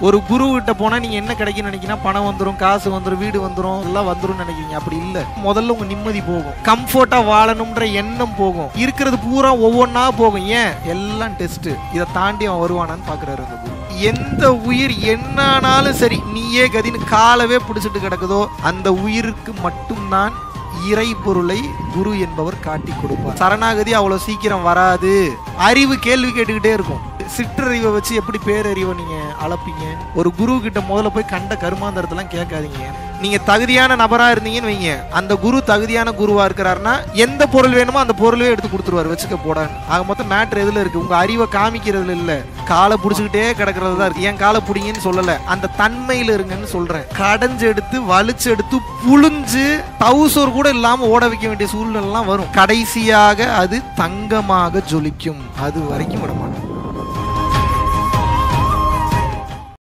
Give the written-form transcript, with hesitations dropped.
ஒரு குரு கிட்ட போனா நீங்க என்ன கிடைக்கும் நினைக்கிறீங்கன்னா பணம் வந்துடும், காசு வந்துடும், வீடு வந்துடும், எல்லாம் வந்துடும் நினைக்கிறீங்க. அப்படி இல்ல. முதல்ல உங்க நிம்மதி போகும், கம்ஃபர்ட்டா வாழணும்ன்ற எண்ணம் போகும், இருக்கிறது பூரா ஒவ்வொன்னா போகும். ஏன்? எல்லாம் டெஸ்ட். இதை தாண்டி அவன் வருவானான்னு பாக்குறாரு அந்த குரு. எந்த உயிர் என்னானாலும் சரி நீயே கதின்னு காலவே பிடிச்சிட்டு கிடக்குதோ அந்த உயிருக்கு மட்டும்தான் இறை பொருளை குரு என்பவர் காட்டி கொடுப்பார். சரணாகதி அவ்வளவு சீக்கிரம் வராது. அறிவு கேள்வி கேட்டுக்கிட்டே இருக்கும். சிற்றறிவை வச்சு எப்படி பேரறிவை நீங்க அளப்பீங்க? ஒரு குரு கிட்ட முதல்ல போய் கண்ட கருமாந்தரத்தெல்லாம் கேட்காதீங்க. நீங்க தகுதியான நபரா இருந்தீங்கன்னு வைங்க, அந்த குரு தகுதியான குருவா இருக்கிறாருன்னா எந்த பொருள் வேணுமோ அந்த பொருளே எடுத்து கொடுத்துருவாரு, வச்சுக்க போடான்னு. ஆக மொத்தம் மேட்ரு எதுல இருக்கு? உங்க அறிவை காமிக்கிறதுல இல்ல, காலை புடிச்சுக்கிட்டே கிடக்கிறது தான் இருக்கு. ஏன் காலை புடிங்கன்னு சொல்லல, அந்த தன்மையில இருங்கன்னு சொல்றேன். கடைஞ்சு எடுத்து வலிச்சு எடுத்து புழிஞ்சு டவுசர் கூட இல்லாம ஓட வைக்க வேண்டிய சூழ்நிலை எல்லாம் வரும். கடைசியாக அது தங்கமாக ஜொலிக்கும். அது வரைக்கும் விட மாட்டோம்.